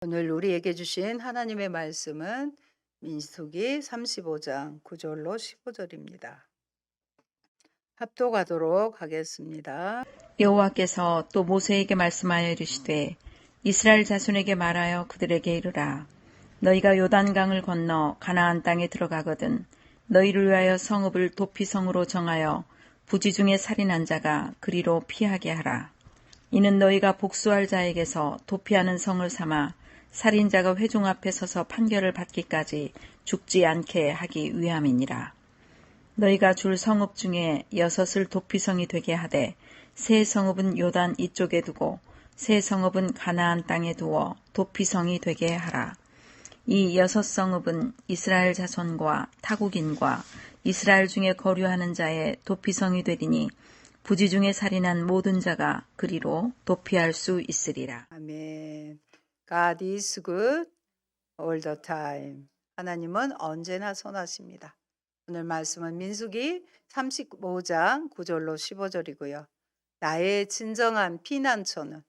오늘 우리에게 주신 하나님의 말씀은 민수기 35장 9절로 15절입니다. 합독하도록 하겠습니다. 여호와께서 또 모세에게 말씀하여 이르시되 이스라엘 자손에게 말하여 그들에게 이르라. 너희가 요단강을 건너 가나안 땅에 들어가거든 너희를 위하여 성읍을 도피성으로 정하여 부지 중에 살인한 자가 그리로 피하게 하라. 이는 너희가 복수할 자에게서 도피하는 성을 삼아 살인자가 회중 앞에 서서 판결을 받기까지 죽지 않게 하기 위함이니라. 너희가 줄 성읍 중에 6을 도피성이 되게 하되 세 성읍은 요단 이쪽에 두고 세 성읍은 가나안 땅에 두어 도피성이 되게 하라. 이 6성읍은 이스라엘 자손과 타국인과 이스라엘 중에 거류하는 자의 도피성이 되리니 부지 중에 살인한 모든 자가 그리로 도피할 수 있으리라. 아멘. God is good all the time. 하나님은 언제나 선하십니다. 오늘 말씀은 민수기 35장 9절로 15절이고요. 나의 진정한 피난처는,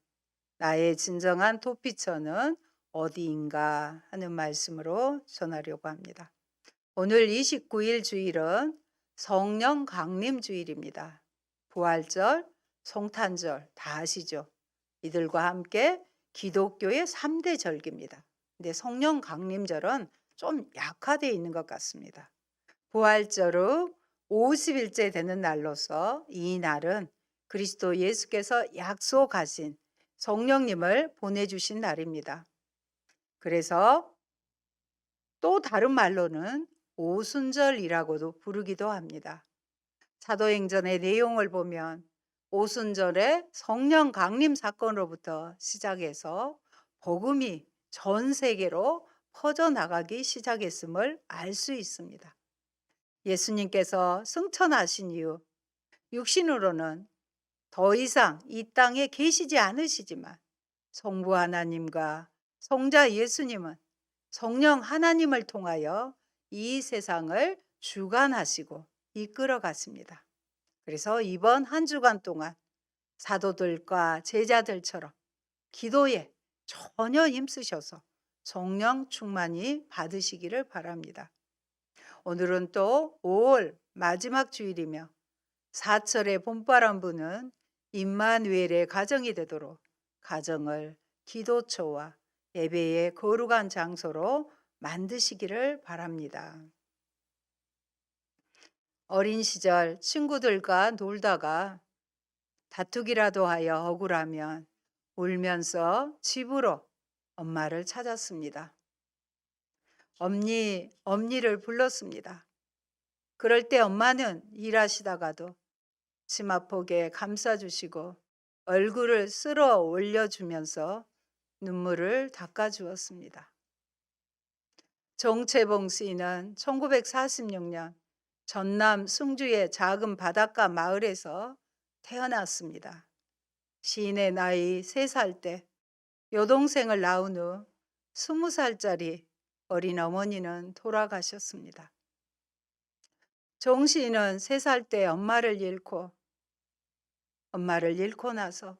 나의 진정한 도피처는 어디인가 하는 말씀으로 전하려고 합니다. 오늘 29일 주일은 성령 강림 주일입니다. 부활절, 성탄절 다 아시죠? 이들과 함께 기독교의 3대 절기입니다. 근데 성령 강림절은 좀 약화되어 있는 것 같습니다. 부활절 후 50일째 되는 날로서 이 날은 그리스도 예수께서 약속하신 성령님을 보내주신 날입니다. 그래서 또 다른 말로는 오순절이라고도 부르기도 합니다. 사도행전의 내용을 보면 오순절에 성령 강림 사건으로부터 시작해서 복음이 전 세계로 퍼져나가기 시작했음을 알 수 있습니다. 예수님께서 승천하신 이후 육신으로는 더 이상 이 땅에 계시지 않으시지만 성부 하나님과 성자 예수님은 성령 하나님을 통하여 이 세상을 주관하시고 이끌어 갔습니다. 그래서 이번 한 주간 동안 사도들과 제자들처럼 기도에 전혀 힘쓰셔서 성령 충만히 받으시기를 바랍니다. 오늘은 또 5월 마지막 주일이며 사철의 봄바람 부는 임마누엘의 가정이 되도록 가정을 기도처와 예배의 거룩한 장소로 만드시기를 바랍니다. 어린 시절 친구들과 놀다가 다투기라도 하여 억울하면 울면서 집으로 엄마를 찾았습니다. 엄니를 불렀습니다. 그럴 때 엄마는 일하시다가도 치마폭에 감싸주시고 얼굴을 쓸어 올려주면서 눈물을 닦아주었습니다. 정채봉 시인은 1946년 전남 승주의 작은 바닷가 마을에서 태어났습니다. 시인의 나이 3살 때 여동생을 낳은 후 20살짜리 어린 어머니는 돌아가셨습니다. 정 시인은 3살 때 엄마를 잃고 나서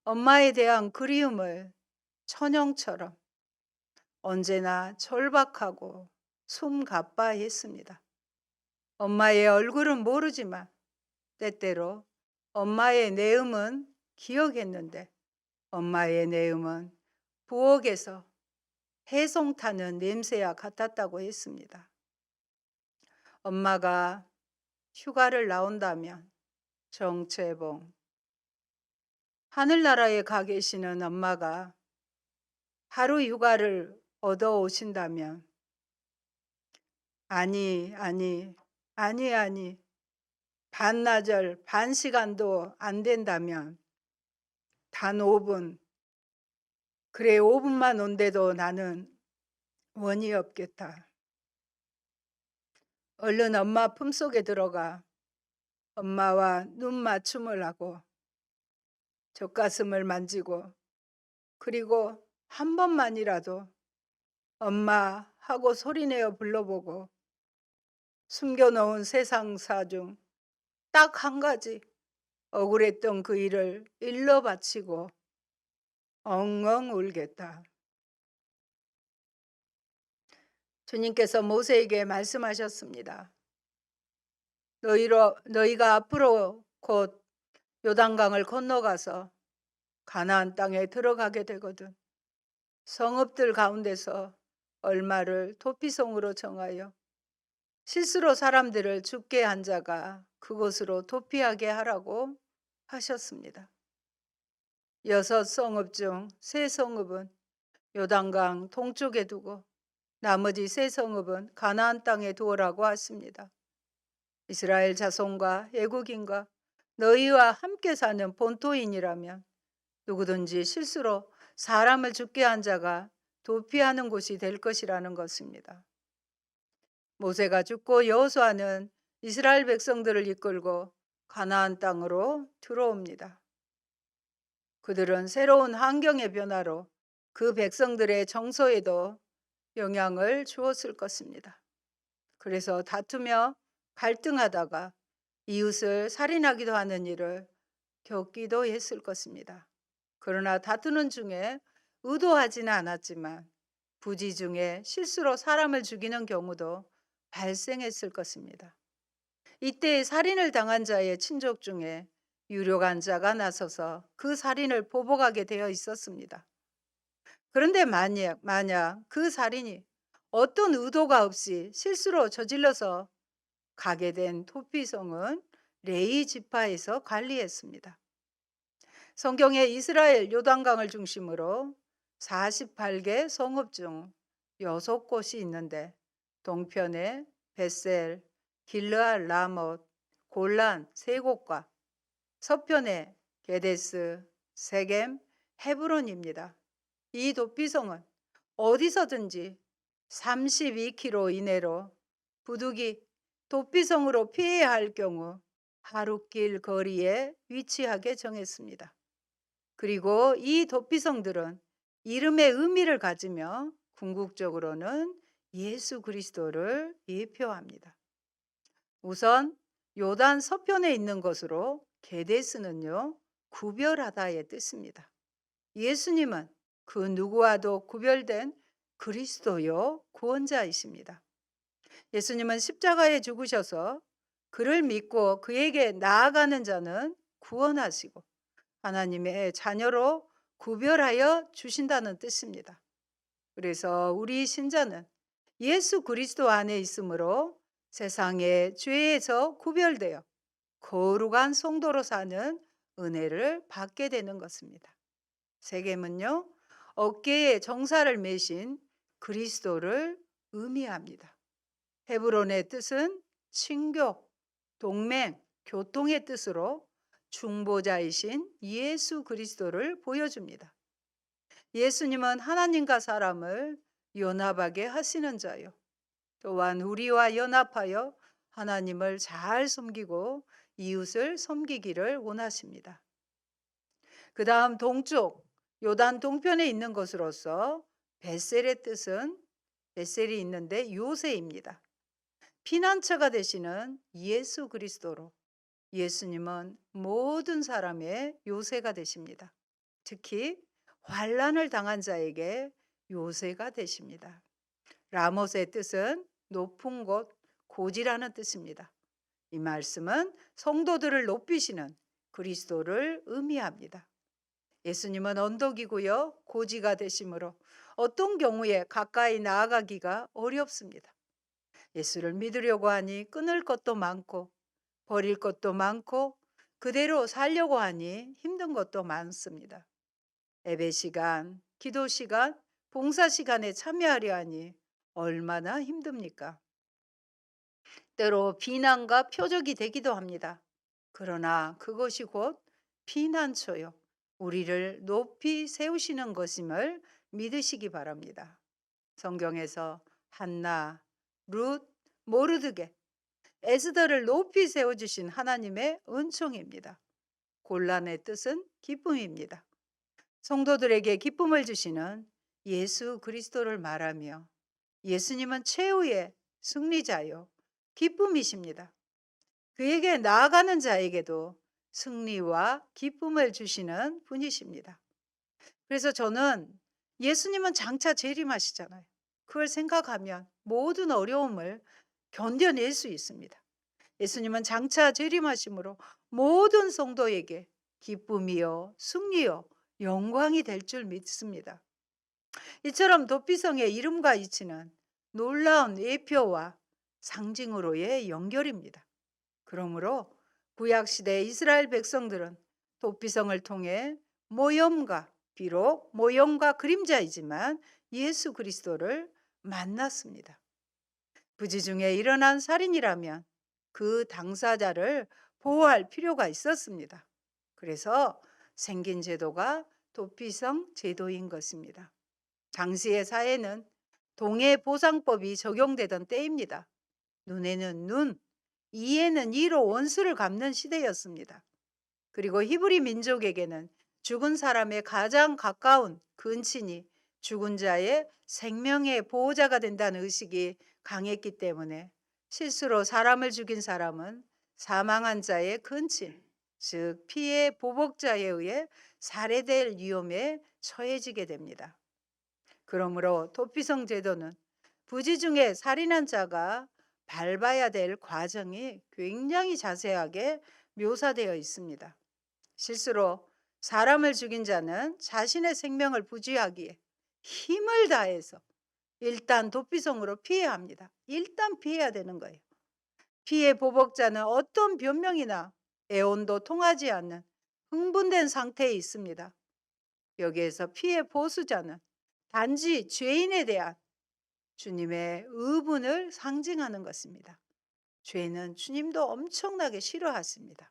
엄마에 대한 그리움을 천형처럼 언제나 절박하고 숨가빠했습니다. 엄마의 얼굴은 모르지만 때때로 엄마의 내음은 기억했는데 엄마의 내음은 부엌에서 해송 타는 냄새와 같았다고 했습니다. 엄마가 휴가를 나온다면 정채봉, 하늘나라에 가 계시는 엄마가 하루 휴가를 얻어 오신다면 아니 반나절 반 시간도 안 된다면 단 5분, 그래 5분만 온데도 나는 원이 없겠다. 얼른 엄마 품속에 들어가 엄마와 눈 맞춤을 하고 젖가슴을 만지고 그리고 한 번만이라도 엄마 하고 소리내어 불러보고 숨겨놓은 세상사 중 딱 한 가지 억울했던 그 일을 일러 바치고 엉엉 울겠다. 주님께서 모세에게 말씀하셨습니다. 너희가 앞으로 곧 요단강을 건너가서 가나안 땅에 들어가게 되거든 성읍들 가운데서 얼마를 도피성으로 정하여 실수로 사람들을 죽게 한 자가 그곳으로 도피하게 하라고 하셨습니다. 6성읍 중 3성읍은 요단강 동쪽에 두고 나머지 3성읍은 가나안 땅에 두어라고 하십니다. 이스라엘 자손과 애국인과 너희와 함께 사는 본토인이라면 누구든지 실수로 사람을 죽게 한 자가 도피하는 곳이 될 것이라는 것입니다. 모세가 죽고 여호수아는 이스라엘 백성들을 이끌고 가나안 땅으로 들어옵니다. 그들은 새로운 환경의 변화로 그 백성들의 정서에도 영향을 주었을 것입니다. 그래서 다투며 갈등하다가 이웃을 살인하기도 하는 일을 겪기도 했을 것입니다. 그러나 다투는 중에 의도하지는 않았지만 부지 중에 실수로 사람을 죽이는 경우도 발생했을 것입니다. 이때 살인을 당한 자의 친족 중에 유력한 자가 나서서 그 살인을 보복하게 되어 있었습니다. 그런데 만약 그 살인이 어떤 의도가 없이 실수로 저질러서 가게 된 도피성은 레위 지파에서 관리했습니다. 성경에 이스라엘 요단강을 중심으로 48개 성읍 중 6곳이 있는데 동편에 벳셀, 길르알 라못, 골란 3곳과 서편에 게데스, 세겜, 헤브론입니다. 이 도피성은 어디서든지 32km 이내로 부득이 도피성으로 피해야 할 경우 하루길 거리에 위치하게 정했습니다. 그리고 이 도피성들은 이름의 의미를 가지며 궁극적으로는 예수 그리스도를 예표합니다. 우선 요단 서편에 있는 것으로 게데스는요, 구별하다의 뜻입니다. 예수님은 그 누구와도 구별된 그리스도요 구원자이십니다. 예수님은 십자가에 죽으셔서 그를 믿고 그에게 나아가는 자는 구원하시고 하나님의 자녀로 구별하여 주신다는 뜻입니다. 그래서 우리 신자는 예수 그리스도 안에 있으므로 세상의 죄에서 구별되어 거룩한 성도로 사는 은혜를 받게 되는 것입니다. 세겜은요, 어깨에 정사를 매신 그리스도를 의미합니다. 헤브론의 뜻은 친교, 동맹, 교통의 뜻으로 중보자이신 예수 그리스도를 보여줍니다. 예수님은 하나님과 사람을 연합하게 하시는 자요. 또한 우리와 연합하여 하나님을 잘 섬기고 이웃을 섬기기를 원하십니다. 그 다음 동쪽 요단 동편에 있는 것으로서 벳셀의 뜻은 벳셀이 있는데 요새입니다. 피난처가 되시는 예수 그리스도로 예수님은 모든 사람의 요새가 되십니다. 특히 환난을 당한 자에게 요새가 되십니다. 라못의 뜻은 높은 곳, 고지라는 뜻입니다. 이 말씀은 성도들을 높이시는 그리스도를 의미합니다. 예수님은 언덕이고요, 고지가 되심으로 어떤 경우에 가까이 나아가기가 어렵습니다. 예수를 믿으려고 하니 끊을 것도 많고 버릴 것도 많고 그대로 살려고 하니 힘든 것도 많습니다. 예배 시간, 기도 시간, 봉사 시간에 참여하려 하니 얼마나 힘듭니까? 때로 비난과 표적이 되기도 합니다. 그러나 그것이 곧 피난처요, 우리를 높이 세우시는 것임을 믿으시기 바랍니다. 성경에서 한나, 룻, 모르드게, 에스더를 높이 세워주신 하나님의 은총입니다. 곤란의 뜻은 기쁨입니다. 성도들에게 기쁨을 주시는 예수 그리스도를 말하며 예수님은 최후의 승리자요 기쁨이십니다. 그에게 나아가는 자에게도 승리와 기쁨을 주시는 분이십니다. 그래서 저는 예수님은 장차 재림하시잖아요. 그걸 생각하면 모든 어려움을 견뎌낼 수 있습니다. 예수님은 장차 재림하심으로 모든 성도에게 기쁨이요, 승리요, 영광이 될 줄 믿습니다. 이처럼 도피성의 이름과 이치는 놀라운 예표와 상징으로의 연결입니다. 그러므로 구약시대 이스라엘 백성들은 도피성을 통해 비록 모형과 그림자이지만 예수 그리스도를 만났습니다. 부지 중에 일어난 살인이라면 그 당사자를 보호할 필요가 있었습니다. 그래서 생긴 제도가 도피성 제도인 것입니다. 당시의 사회는 동해보상법이 적용되던 때입니다. 눈에는 눈, 이에는 이로 원수를 갚는 시대였습니다. 그리고 히브리 민족에게는 죽은 사람의 가장 가까운 근친이 죽은 자의 생명의 보호자가 된다는 의식이 강했기 때문에 실수로 사람을 죽인 사람은 사망한 자의 근친, 즉 피해 보복자에 의해 살해될 위험에 처해지게 됩니다. 그러므로 도피성 제도는 부지 중에 살인한 자가 밟아야 될 과정이 굉장히 자세하게 묘사되어 있습니다. 실수로 사람을 죽인 자는 자신의 생명을 부지하기에 힘을 다해서 일단 도피성으로 피해야 합니다. 일단 피해야 되는 거예요. 피해 보복자는 어떤 변명이나 애원도 통하지 않는 흥분된 상태에 있습니다. 여기에서 피해 보수자는 단지 죄인에 대한 주님의 의분을 상징하는 것입니다. 죄는 주님도 엄청나게 싫어하십니다.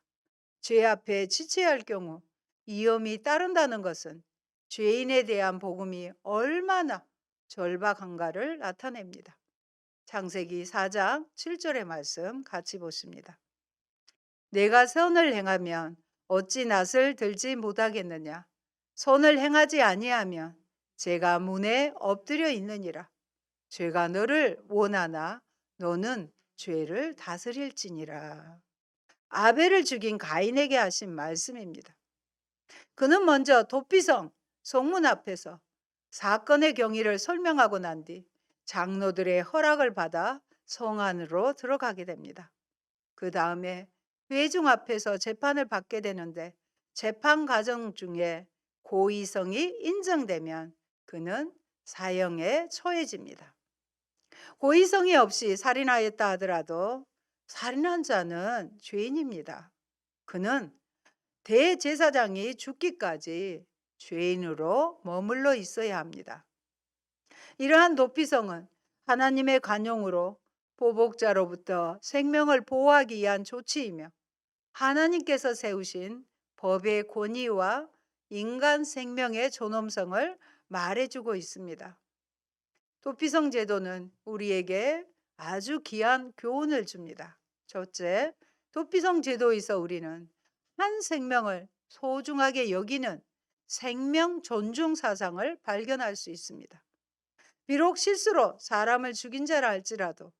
죄 앞에 지체할 경우 위험이 따른다는 것은 죄인에 대한 복음이 얼마나 절박한가를 나타냅니다. 창세기 4장 7절의 말씀 같이 보십니다. 내가 선을 행하면 어찌 낯을 들지 못하겠느냐? 선을 행하지 아니하면 제가 문에 엎드려 있느니라. 죄가 너를 원하나 너는 죄를 다스릴지니라. 아벨을 죽인 가인에게 하신 말씀입니다. 그는 먼저 도피성 성문 앞에서 사건의 경위를 설명하고 난 뒤 장로들의 허락을 받아 성 안으로 들어가게 됩니다. 그 다음에 회중 앞에서 재판을 받게 되는데 재판 과정 중에 고의성이 인정되면 그는 사형에 처해집니다. 고의성이 없이 살인하였다 하더라도 살인한 자는 죄인입니다. 그는 대제사장이 죽기까지 죄인으로 머물러 있어야 합니다. 이러한 도피성은 하나님의 관용으로 보복자로부터 생명을 보호하기 위한 조치이며 하나님께서 세우신 법의 권위와 인간 생명의 존엄성을 말해주고 있습니다. 도피성 제도는 우리에게 아주 귀한 교훈을 줍니다. 첫째, 도피성 제도에서 우리는 한 생명을 소중하게 여기는 생명 존중 사상을 발견할 수 있습니다. 비록 실수로 사람을 죽인 자라 할지라도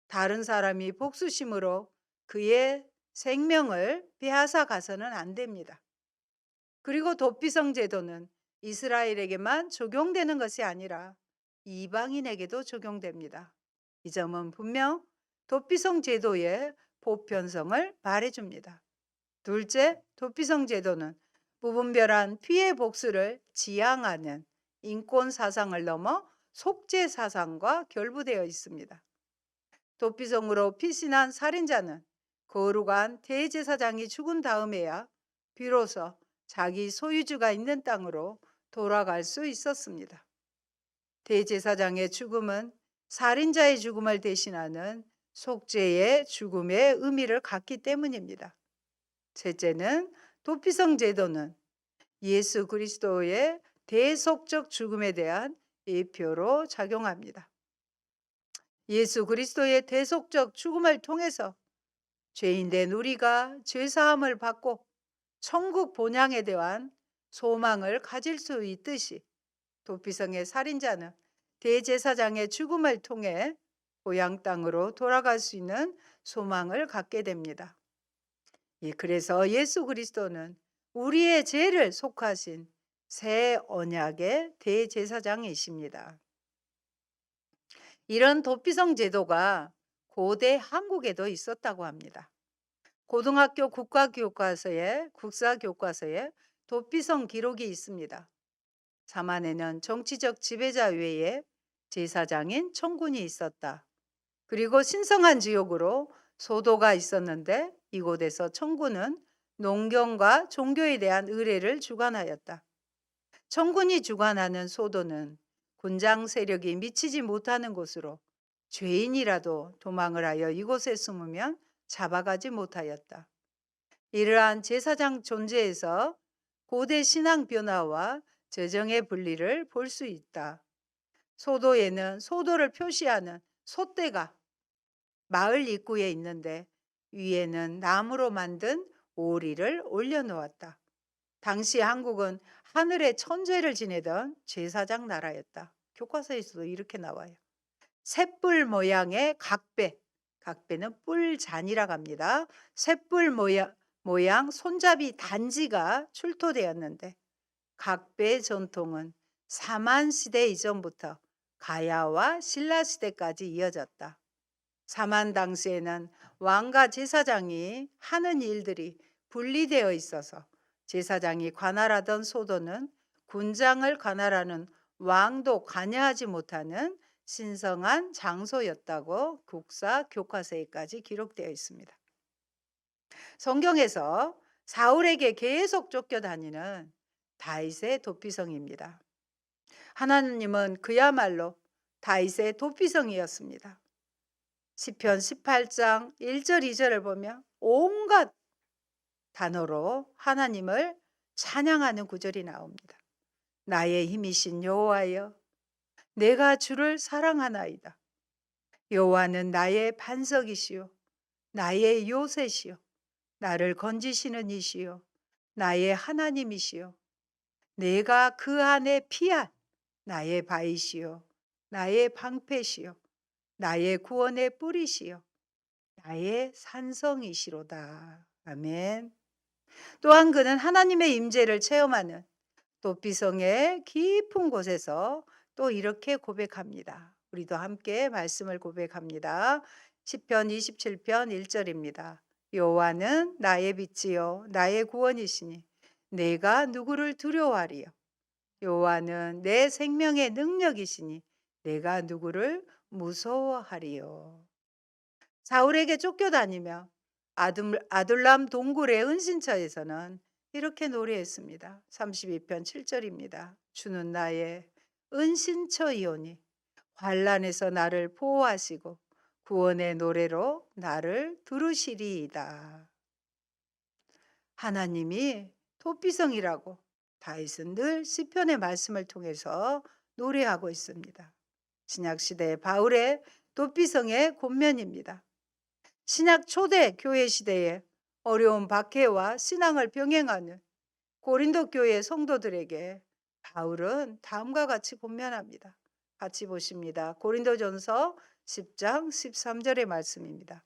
다른 사람이 복수심으로 그의 생명을 빼앗아 가서는 안 됩니다. 그리고 도피성 제도는 이스라엘에게만 적용되는 것이 아니라 이방인에게도 적용됩니다. 이 점은 분명 도피성 제도의 보편성을 말해줍니다. 둘째, 도피성 제도는 무분별한 피해 복수를 지향하는 인권 사상을 넘어 속죄 사상과 결부되어 있습니다. 도피성으로 피신한 살인자는 거룩한 대제사장이 죽은 다음에야 비로소 자기 소유주가 있는 땅으로 돌아갈 수 있었습니다. 대제사장의 죽음은 살인자의 죽음을 대신하는 속죄의 죽음의 의미를 갖기 때문입니다. 셋째는 도피성 제도는 예수 그리스도의 대속적 죽음에 대한 예표로 작용합니다. 예수 그리스도의 대속적 죽음을 통해서 죄인된 우리가 죄사함을 받고 천국 본향에 대한 소망을 가질 수 있듯이 도피성의 살인자는 대제사장의 죽음을 통해 고향 땅으로 돌아갈 수 있는 소망을 갖게 됩니다. 그래서 예수 그리스도는 우리의 죄를 속하신 새 언약의 대제사장이십니다. 이런 도피성 제도가 고대 한국에도 있었다고 합니다. 고등학교 국사교과서에 도피성 기록이 있습니다. 사만에는 정치적 지배자 외에 제사장인 청군이 있었다. 그리고 신성한 지역으로 소도가 있었는데 이곳에서 청군은 농경과 종교에 대한 의례를 주관하였다. 청군이 주관하는 소도는 군장 세력이 미치지 못하는 곳으로 죄인이라도 도망을 하여 이곳에 숨으면 잡아가지 못하였다. 이러한 제사장 존재에서 고대 신앙 변화와 재정의 분리를 볼 수 있다. 소도에는 소도를 표시하는 솥대가 마을 입구에 있는데 위에는 나무로 만든 오리를 올려놓았다. 당시 한국은 하늘의 천재를 지내던 제사장 나라였다. 교과서에서도 이렇게 나와요. 셋불 모양의 각배는 뿔잔이라고 합니다. 셋불 모양 손잡이 단지가 출토되었는데 각배 전통은 사만 시대 이전부터 가야와 신라 시대까지 이어졌다. 사만 당시에는 왕과 제사장이 하는 일들이 분리되어 있어서 제사장이 관할하던 소도는 군장을 관할하는 왕도 관여하지 못하는 신성한 장소였다고 국사 교과서에까지 기록되어 있습니다. 성경에서 사울에게 계속 쫓겨다니는 다윗의 도피성입니다. 하나님은 그야말로 다윗의 도피성이었습니다. 시편 18장 1절 2절을 보면 온갖 단어로 하나님을 찬양하는 구절이 나옵니다. 나의 힘이신 여호와여, 내가 주를 사랑하나이다. 여호와는 나의 반석이시요 나의 요새시요 나를 건지시는 이시요 나의 하나님이시요 내가 그 안에 피할 나의 바위시요 나의 방패시요 나의 구원의 뿌리시요 나의 산성이시로다. 아멘. 또한 그는 하나님의 임재를 체험하는 도피성의 깊은 곳에서 또 이렇게 고백합니다. 우리도 함께 말씀을 고백합니다. 시편 27편 1절입니다. 여호와는 나의 빛이요 나의 구원이시니 내가 누구를 두려워하리요. 여호와는 내 생명의 능력이시니 내가 누구를 무서워하리요. 사울에게 쫓겨다니며 아둘람 동굴의 은신처에서는 이렇게 노래했습니다. 32편 7절입니다. 주는 나의 은신처이오니 환난에서 나를 보호하시고 구원의 노래로 나를 들으시리이다. 하나님이 도피성이라고 다윗은 늘 시편의 말씀을 통해서 노래하고 있습니다. 신약시대 바울의 도피성의 권면입니다. 신약 초대 교회 시대에 어려운 박해와 신앙을 병행하는 고린도 교회 성도들에게 바울은 다음과 같이 권면합니다. 같이 보십니다. 고린도전서 10장 13절의 말씀입니다.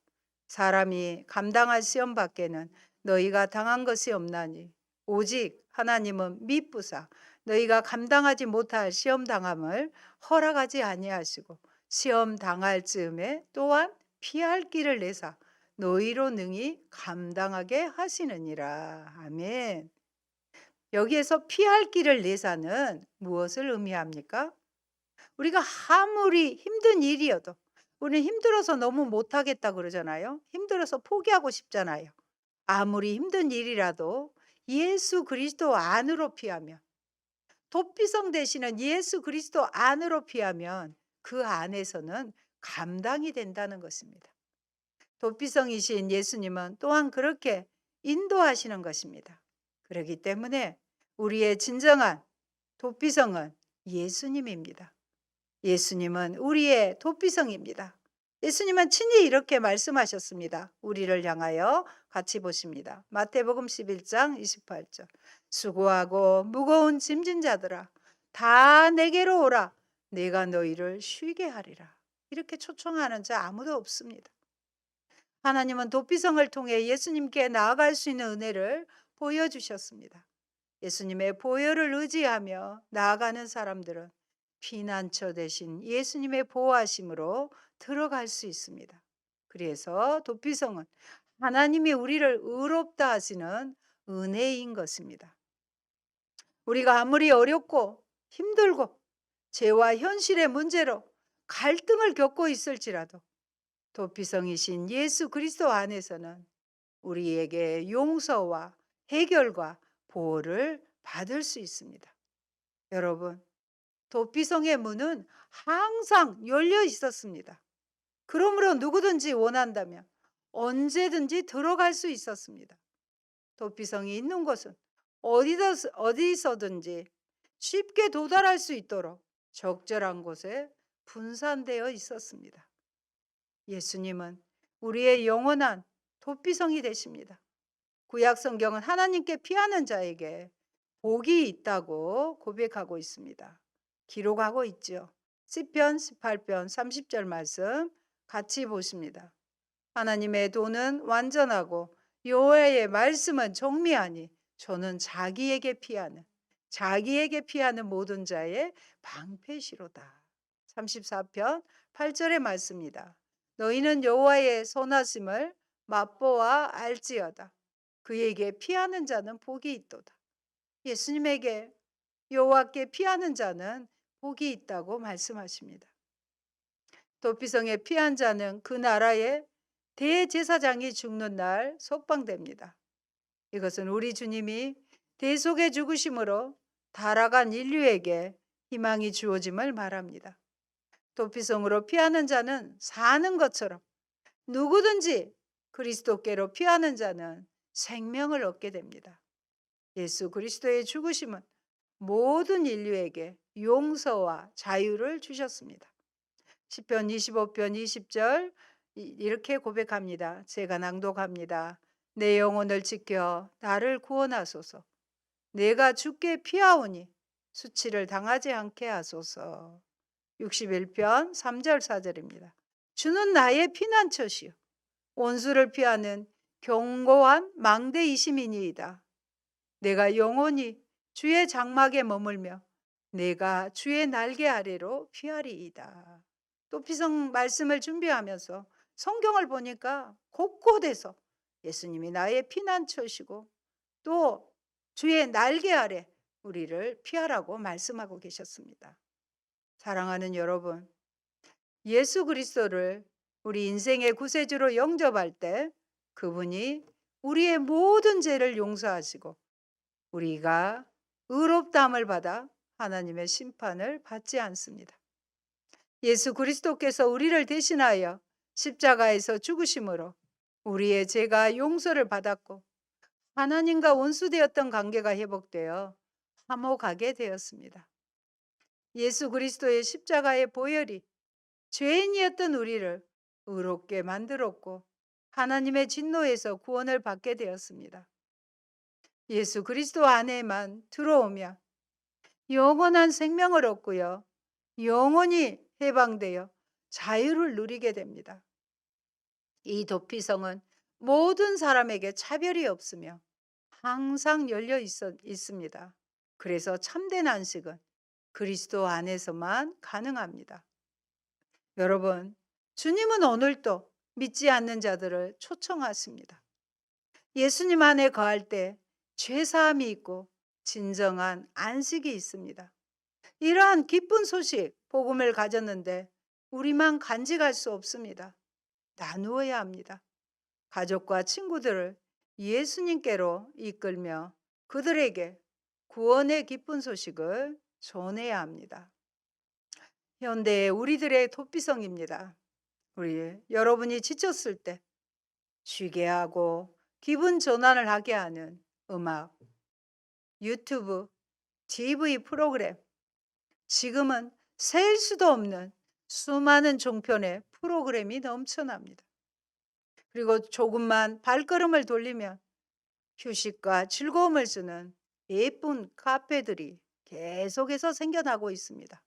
사람이 감당할 시험 밖에는 너희가 당한 것이 없나니 오직 하나님은 미쁘사 너희가 감당하지 못할 시험 당함을 허락하지 아니하시고 시험 당할 즈음에 또한 피할 길을 내사 너희로 능히 감당하게 하시느니라. 아멘. 여기에서 피할 길을 내사는 무엇을 의미합니까? 우리가 아무리 힘든 일이어도 우리는 힘들어서 너무 못하겠다 그러잖아요. 힘들어서 포기하고 싶잖아요. 아무리 힘든 일이라도 예수 그리스도 안으로 피하면, 도피성 되시는 예수 그리스도 안으로 피하면 그 안에서는 감당이 된다는 것입니다. 도피성이신 예수님은 또한 그렇게 인도하시는 것입니다. 그렇기 때문에 우리의 진정한 도피성은 예수님입니다. 예수님은 우리의 도피성입니다. 예수님은 친히 이렇게 말씀하셨습니다. 우리를 향하여 같이 보십니다. 마태복음 11장 28절. 수고하고 무거운 짐진 자들아 다 내게로 오라. 내가 너희를 쉬게 하리라. 이렇게 초청하는 자 아무도 없습니다. 하나님은 도피성을 통해 예수님께 나아갈 수 있는 은혜를 보여주셨습니다. 예수님의 보혈을 의지하며 나아가는 사람들은 피난처 대신 예수님의 보호하심으로 들어갈 수 있습니다. 그래서 도피성은 하나님이 우리를 의롭다 하시는 은혜인 것입니다. 우리가 아무리 어렵고 힘들고 죄와 현실의 문제로 갈등을 겪고 있을지라도 도피성이신 예수 그리스도 안에서는 우리에게 용서와 해결과 보호를 받을 수 있습니다. 여러분, 도피성의 문은 항상 열려 있었습니다. 그러므로 누구든지 원한다면 언제든지 들어갈 수 있었습니다. 도피성이 있는 곳은 어디서든지 쉽게 도달할 수 있도록 적절한 곳에 분산되어 있었습니다. 예수님은 우리의 영원한 도피성이 되십니다. 구약 성경은 하나님께 피하는 자에게 복이 있다고 고백하고 있습니다. 기록하고 있죠. 시편 18편 30절 말씀 같이 보십니다. 하나님의 도는 완전하고 여호와의 말씀은 정미하니 저는 자기에게 피하는 모든 자의 방패시로다. 34편 8절의 말씀입니다. 너희는 여호와의 선하심을 맛보아 알지어다. 그에게 피하는 자는 복이 있도다. 예수님에게 여호와께 피하는 자는 복이 있다고 말씀하십니다. 도피성에 피한 자는 그 나라의 대제사장이 죽는 날 석방됩니다. 이것은 우리 주님이 대속의 죽으심으로 타락한 인류에게 희망이 주어짐을 말합니다. 도피성으로 피하는 자는 사는 것처럼 누구든지 그리스도께로 피하는 자는 생명을 얻게 됩니다. 예수 그리스도의 죽으심은 모든 인류에게 용서와 자유를 주셨습니다. 시편 25편 20절 이렇게 고백합니다. 제가 낭독합니다. 내 영혼을 지켜 나를 구원하소서. 내가 주께 피하오니 수치를 당하지 않게 하소서. 61편 3절 4절입니다. 주는 나의 피난처시요 원수를 피하는 견고한 망대이심이니이다. 내가 영원히 주의 장막에 머물며 내가 주의 날개 아래로 피하리이다. 또 피성 말씀을 준비하면서 성경을 보니까 곳곳에서 예수님이 나의 피난처시고 또 주의 날개 아래 우리를 피하라고 말씀하고 계셨습니다. 사랑하는 여러분, 예수 그리스도를 우리 인생의 구세주로 영접할 때 그분이 우리의 모든 죄를 용서하시고 우리가 의롭다함을 받아 하나님의 심판을 받지 않습니다. 예수 그리스도께서 우리를 대신하여 십자가에서 죽으심으로 우리의 죄가 용서를 받았고 하나님과 원수되었던 관계가 회복되어 화목하게 되었습니다. 예수 그리스도의 십자가의 보혈이 죄인이었던 우리를 의롭게 만들었고 하나님의 진노에서 구원을 받게 되었습니다. 예수 그리스도 안에만 들어오면 영원한 생명을 얻고요. 영원히 해방되어 자유를 누리게 됩니다. 이 도피성은 모든 사람에게 차별이 없으며 항상 열려 있습니다. 그래서 참된 안식은 그리스도 안에서만 가능합니다. 여러분, 주님은 오늘도 믿지 않는 자들을 초청하십니다. 예수님 안에 거할 때 죄사함이 있고 진정한 안식이 있습니다. 이러한 기쁜 소식, 복음을 가졌는데 우리만 간직할 수 없습니다. 나누어야 합니다. 가족과 친구들을 예수님께로 이끌며 그들에게 구원의 기쁜 소식을 전해야 합니다. 현대의 우리들의 도피성입니다. 여러분이 지쳤을 때 쉬게 하고 기분 전환을 하게 하는 음악, 유튜브, TV 프로그램, 지금은 셀 수도 없는 수많은 종편의 프로그램이 넘쳐납니다. 그리고 조금만 발걸음을 돌리면 휴식과 즐거움을 주는 예쁜 카페들이 계속해서 생겨나고 있습니다.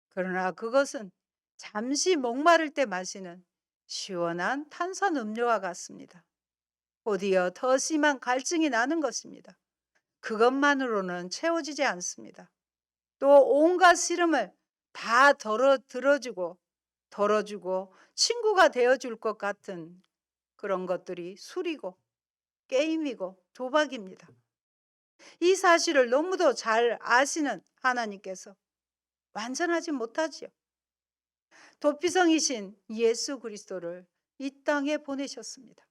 그러나 그것은 잠시 목마를 때 마시는 시원한 탄산 음료와 같습니다. 곧이어 더 심한 갈증이 나는 것입니다. 그것만으로는 채워지지 않습니다. 또 온갖 시름을 다 들어주고 덜어주고 친구가 되어줄 것 같은 그런 것들이 술이고 게임이고 도박입니다. 이 사실을 너무도 잘 아시는 하나님께서 완전하지 못하지요. 도피성이신 예수 그리스도를 이 땅에 보내셨습니다.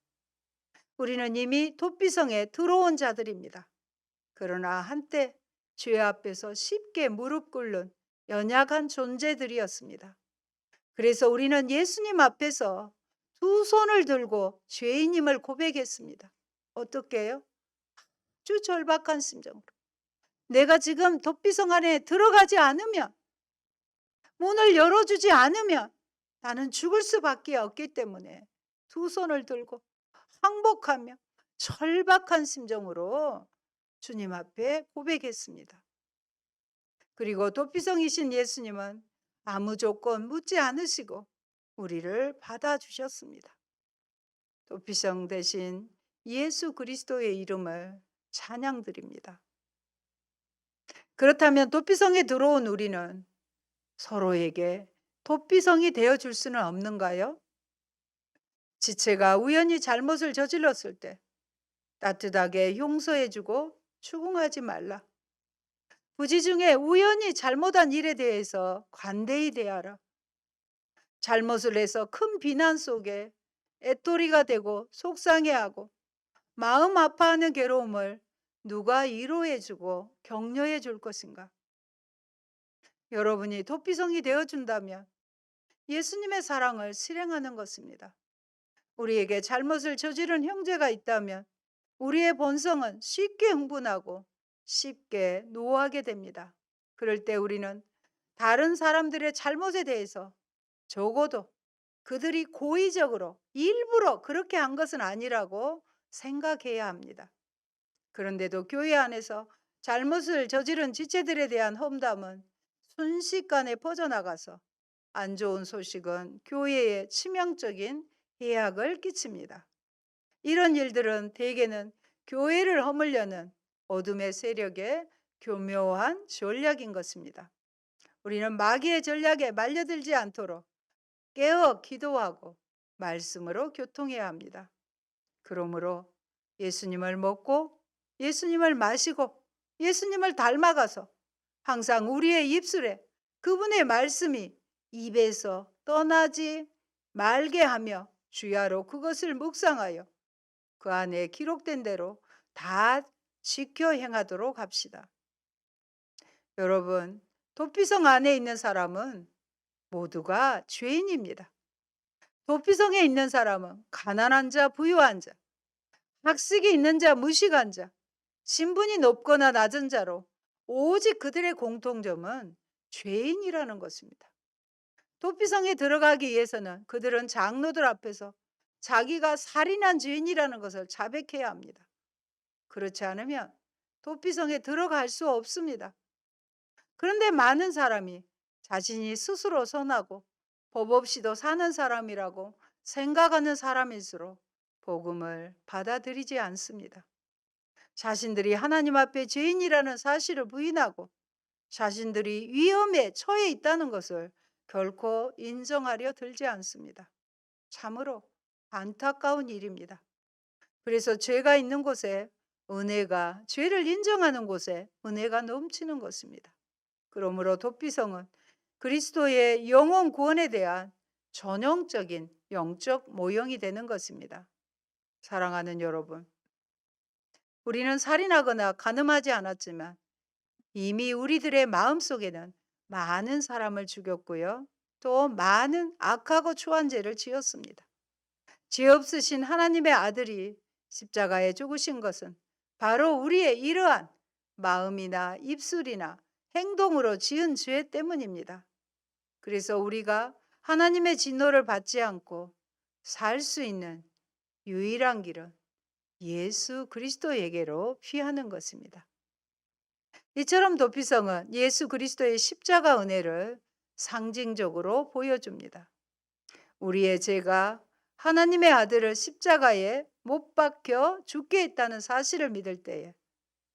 우리는 이미 도피성에 들어온 자들입니다. 그러나 한때 죄 앞에서 쉽게 무릎 꿇는 연약한 존재들이었습니다. 그래서 우리는 예수님 앞에서 두 손을 들고 죄인임을 고백했습니다. 어떻게 해요? 아주 절박한 심정으로. 내가 지금 도피성 안에 들어가지 않으면, 문을 열어주지 않으면 나는 죽을 수밖에 없기 때문에 두 손을 들고 항복하며 절박한 심정으로 주님 앞에 고백했습니다. 그리고 도피성이신 예수님은 아무 조건 묻지 않으시고 우리를 받아주셨습니다. 도피성 대신 예수 그리스도의 이름을 찬양드립니다. 그렇다면 도피성에 들어온 우리는 서로에게 도피성이 되어줄 수는 없는가요? 지체가 우연히 잘못을 저질렀을 때 따뜻하게 용서해주고 추궁하지 말라. 부지 중에 우연히 잘못한 일에 대해서 관대히 대하라. 잘못을 해서 큰 비난 속에 애토리가 되고 속상해하고 마음 아파하는 괴로움을 누가 위로해주고 격려해 줄 것인가? 여러분이 도피성이 되어준다면 예수님의 사랑을 실행하는 것입니다. 우리에게 잘못을 저지른 형제가 있다면 우리의 본성은 쉽게 흥분하고 쉽게 노하게 됩니다. 그럴 때 우리는 다른 사람들의 잘못에 대해서 적어도 그들이 고의적으로 일부러 그렇게 한 것은 아니라고 생각해야 합니다. 그런데도 교회 안에서 잘못을 저지른 지체들에 대한 험담은 순식간에 퍼져나가서 안 좋은 소식은 교회에 치명적인 해악을 끼칩니다. 이런 일들은 대개는 교회를 허물려는 어둠의 세력의 교묘한 전략인 것입니다. 우리는 마귀의 전략에 말려들지 않도록 깨어 기도하고 말씀으로 교통해야 합니다. 그러므로 예수님을 먹고 예수님을 마시고 예수님을 닮아가서 항상 우리의 입술에 그분의 말씀이 입에서 떠나지 말게 하며 주야로 그것을 묵상하여 그 안에 기록된 대로 다 지켜 행하도록 합시다. 여러분, 도피성 안에 있는 사람은 모두가 죄인입니다. 도피성에 있는 사람은 가난한 자, 부유한 자, 학식이 있는 자, 무식한 자, 신분이 높거나 낮은 자로 오직 그들의 공통점은 죄인이라는 것입니다. 도피성에 들어가기 위해서는 그들은 장로들 앞에서 자기가 살인한 죄인이라는 것을 자백해야 합니다. 그렇지 않으면 도피성에 들어갈 수 없습니다. 그런데 많은 사람이 자신이 스스로 선하고 법 없이도 사는 사람이라고 생각하는 사람일수록 복음을 받아들이지 않습니다. 자신들이 하나님 앞에 죄인이라는 사실을 부인하고 자신들이 위험에 처해 있다는 것을 결코 인정하려 들지 않습니다. 참으로 안타까운 일입니다. 그래서 죄가 있는 곳에 은혜가, 죄를 인정하는 곳에 은혜가 넘치는 것입니다. 그러므로 도피성은 그리스도의 영원 구원에 대한 전형적인 영적 모형이 되는 것입니다. 사랑하는 여러분, 우리는 살인하거나 간음하지 않았지만 이미 우리들의 마음속에는 많은 사람을 죽였고요. 또 많은 악하고 추한 죄를 지었습니다. 죄 없으신 하나님의 아들이 십자가에 죽으신 것은 바로 우리의 이러한 마음이나 입술이나 행동으로 지은 죄 때문입니다. 그래서 우리가 하나님의 진노를 받지 않고 살 수 있는 유일한 길은 예수 그리스도에게로 피하는 것입니다. 이처럼 도피성은 예수 그리스도의 십자가 은혜를 상징적으로 보여줍니다. 우리의 죄가 하나님의 아들을 십자가에 못 박혀 죽게 했다는 사실을 믿을 때에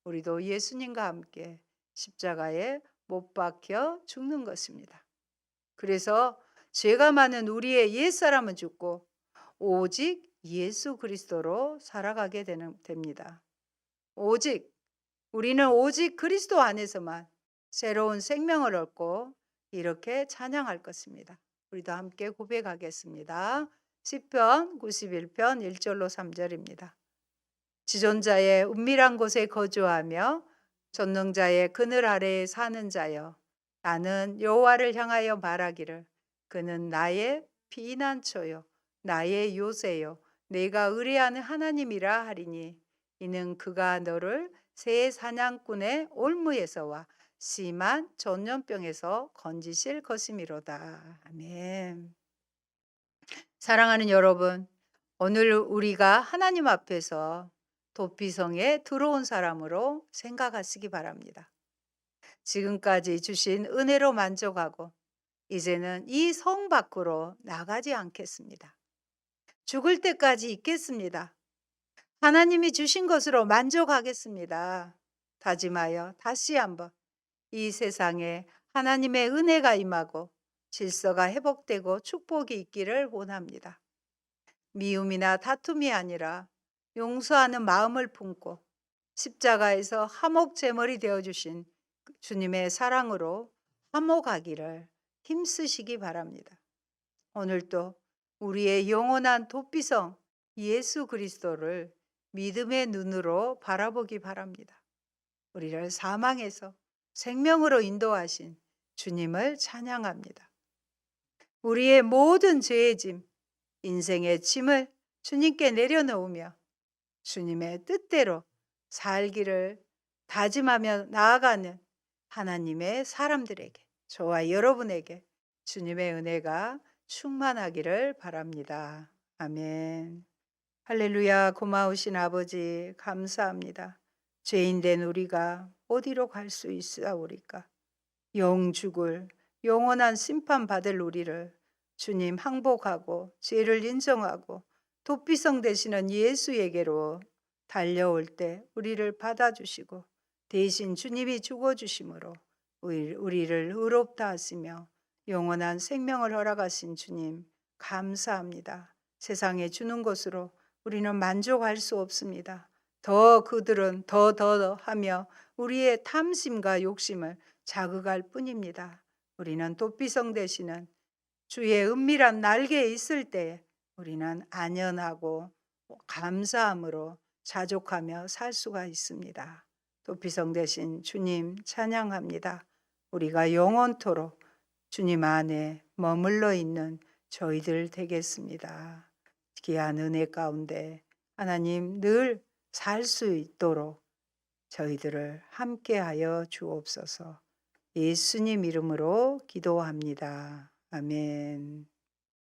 우리도 예수님과 함께 십자가에 못 박혀 죽는 것입니다. 그래서 죄가 많은 우리의 옛사람은 죽고 오직 예수 그리스도로 살아가게 됩니다. 우리는 오직 그리스도 안에서만 새로운 생명을 얻고 이렇게 찬양할 것입니다. 우리도 함께 고백하겠습니다. 시편 91편 1절로 3절입니다. 지존자의 은밀한 곳에 거주하며 전능자의 그늘 아래에 사는 자여, 나는 여호와를 향하여 말하기를 그는 나의 피난처요 나의 요새요 내가 의뢰하는 하나님이라 하리니 이는 그가 너를 새 사냥꾼의 올무에서와 심한 전염병에서 건지실 것이미로다. 아멘. 사랑하는 여러분, 오늘 우리가 하나님 앞에서 도피성에 들어온 사람으로 생각하시기 바랍니다. 지금까지 주신 은혜로 만족하고 이제는 이 성 밖으로 나가지 않겠습니다. 죽을 때까지 있겠습니다. 하나님이 주신 것으로 만족하겠습니다. 다짐하여 다시 한번 이 세상에 하나님의 은혜가 임하고 질서가 회복되고 축복이 있기를 원합니다. 미움이나 다툼이 아니라 용서하는 마음을 품고 십자가에서 화목제물이 되어주신 주님의 사랑으로 화목하기를 힘쓰시기 바랍니다. 오늘도 우리의 영원한 도피성 예수 그리스도를 믿음의 눈으로 바라보기 바랍니다. 우리를 사망에서 생명으로 인도하신 주님을 찬양합니다. 우리의 모든 죄의 짐, 인생의 짐을 주님께 내려놓으며 주님의 뜻대로 살기를 다짐하며 나아가는 하나님의 사람들에게, 저와 여러분에게 주님의 은혜가 충만하기를 바랍니다. 아멘. 할렐루야. 고마우신 아버지 감사합니다. 죄인된 우리가 어디로 갈 수 있사오리까? 영죽을 영원한 심판받을 우리를 주님 항복하고 죄를 인정하고 도피성 되시는 예수에게로 달려올 때 우리를 받아주시고 대신 주님이 죽어주심으로 우리를 의롭다 하시며 영원한 생명을 허락하신 주님 감사합니다. 세상에 주는 것으로 우리는 만족할 수 없습니다. 그들은 더 하며 우리의 탐심과 욕심을 자극할 뿐입니다. 우리는 도피성 되시는 주의 은밀한 날개에 있을 때 우리는 안연하고 감사함으로 자족하며 살 수가 있습니다. 도피성 되신 주님 찬양합니다. 우리가 영원토록 주님 안에 머물러 있는 저희들 되겠습니다. 귀한 은혜 가운데 하나님 늘 살 수 있도록 저희들을 함께하여 주옵소서. 예수님 이름으로 기도합니다. 아멘.